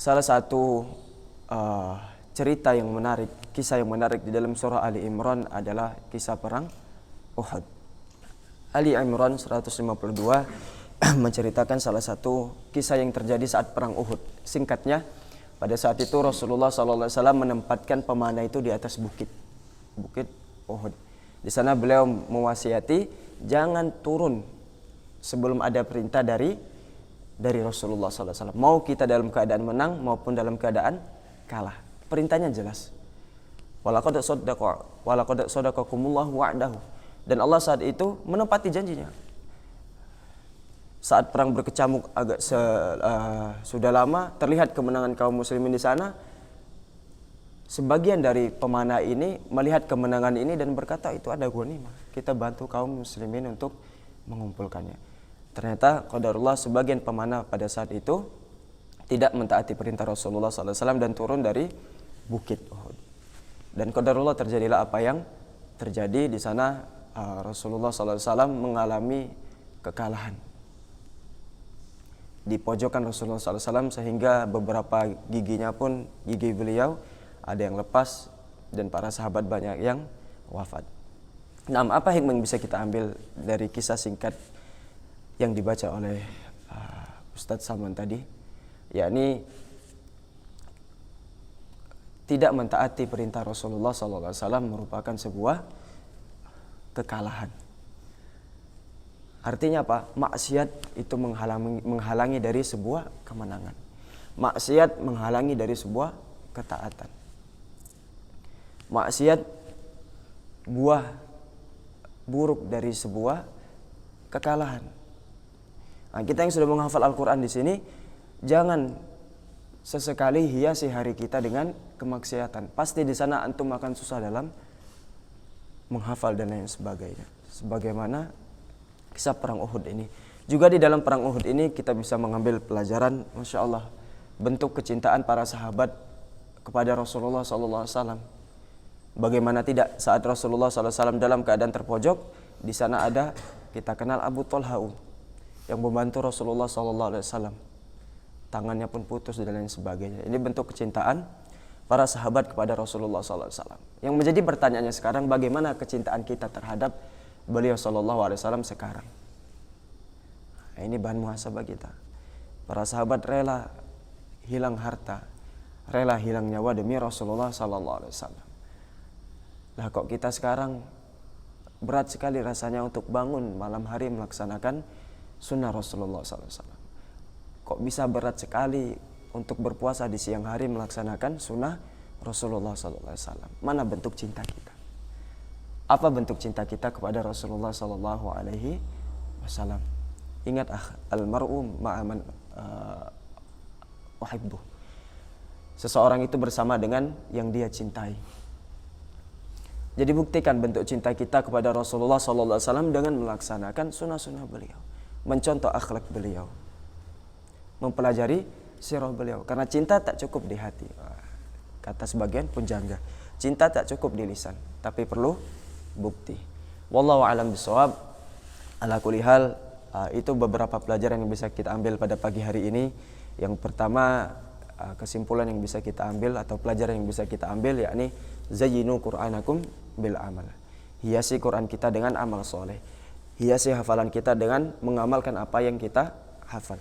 salah satu cerita yang menarik, kisah yang menarik di dalam surah Ali Imran adalah kisah perang Uhud. Ali Imran 152 menceritakan salah satu kisah yang terjadi saat perang Uhud. Singkatnya, pada saat itu Rasulullah SAW menempatkan pemanah itu di atas bukit Uhud. Di sana beliau mewasiati jangan turun sebelum ada perintah dari Rasulullah SAW. Mau kita dalam keadaan menang maupun dalam keadaan kalah. Perintahnya jelas. Walaqad sadaqakumullahu wa'dahu. Dan Allah saat itu menepati janjinya. Saat perang berkecamuk sudah lama, terlihat kemenangan kaum muslimin di sana. Sebagian dari pemanah ini melihat kemenangan ini dan berkata itu ada ghanimah. Kita bantu kaum muslimin untuk mengumpulkannya. Ternyata qadarullah sebagian pemanah pada saat itu tidak mentaati perintah Rasulullah SAW dan turun dari bukit Uhud. Dan qadarullah terjadilah apa yang terjadi di sana. Rasulullah SAW mengalami kekalahan di pojokan Rasulullah SAW sehingga beberapa giginya pun gigi beliau ada yang lepas dan para sahabat banyak yang wafat. Nah, apa hikmah yang bisa kita ambil dari kisah singkat yang dibaca oleh Ustadz Salman tadi, yakni tidak mentaati perintah Rasulullah SAW merupakan sebuah kekalahan. Artinya apa? Maksiat itu menghalangi dari sebuah kemenangan. Maksiat menghalangi dari sebuah ketaatan. Maksiat buah buruk dari sebuah kekalahan. Nah, kita yang sudah menghafal Al-Quran di sini, jangan sesekali hiasi hari kita dengan kemaksiatan. Pasti di sana antum akan susah dalam menghafal dan lain sebagainya. Sebagaimana kisah perang Uhud ini. Juga di dalam perang Uhud ini kita bisa mengambil pelajaran, Masya Allah, bentuk kecintaan para sahabat kepada Rasulullah SAW. Bagaimana tidak saat Rasulullah SAW dalam keadaan terpojok, di sana ada kita kenal Abu Talha yang membantu Rasulullah SAW. Tangannya pun putus dan lain sebagainya. Ini bentuk kecintaan para sahabat kepada Rasulullah SAW. Yang menjadi pertanyaannya sekarang, bagaimana kecintaan kita terhadap beliau SAW sekarang? Nah, ini bahan muhasabah kita. Para sahabat rela hilang harta, rela hilang nyawa demi Rasulullah SAW. Lah kok kita sekarang berat sekali rasanya untuk bangun malam hari melaksanakan sunnah Rasulullah SAW. Kok bisa berat sekali untuk berpuasa di siang hari melaksanakan sunnah Rasulullah SAW. Mana bentuk cinta kita? Apa bentuk cinta kita kepada Rasulullah SAW? Ingat almar'u ma'aman uhibbuh. Seseorang itu bersama dengan yang dia cintai. Jadi buktikan bentuk cinta kita kepada Rasulullah SAW dengan melaksanakan sunnah-sunnah beliau, mencontoh akhlak beliau, mempelajari sirah beliau. Karena cinta tak cukup di hati, kata sebagian punjangga. Cinta tak cukup di lisan, tapi perlu bukti. Wallahu a'lam bishawab. Ala kulli hal, itu beberapa pelajaran yang bisa kita ambil pada pagi hari ini. Yang pertama, kesimpulan yang bisa kita ambil atau pelajaran yang bisa kita ambil, yakni zayyinu qur'anakum bil amal. Hiasi Quran kita dengan amal soleh. Hiasi hafalan kita dengan mengamalkan apa yang kita hafal.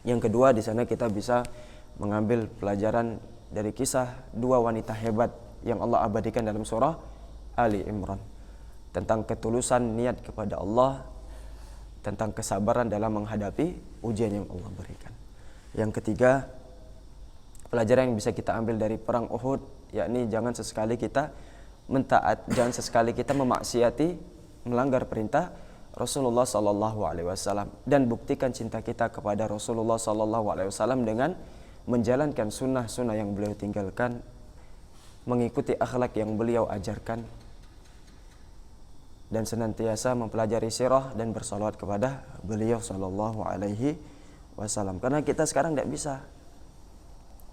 Yang kedua, di sana kita bisa mengambil pelajaran dari kisah dua wanita hebat yang Allah abadikan dalam surah Ali Imran, tentang ketulusan niat kepada Allah, tentang kesabaran dalam menghadapi ujian yang Allah berikan. Yang ketiga, pelajaran yang bisa kita ambil dari perang Uhud, yakni jangan sesekali kita memaksiati, melanggar perintah Rasulullah SAW, dan buktikan cinta kita kepada Rasulullah SAW dengan menjalankan sunnah-sunnah yang beliau tinggalkan, mengikuti akhlak yang beliau ajarkan, dan senantiasa mempelajari sirah dan bersalawat kepada beliau SAW. Karena kita sekarang tidak bisa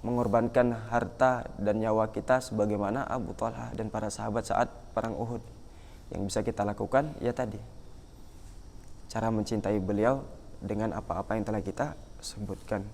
mengorbankan harta dan nyawa kita sebagaimana Abu Talha dan para sahabat saat perang Uhud. Yang bisa kita lakukan ya tadi, cara mencintai beliau dengan apa-apa yang telah kita sebutkan.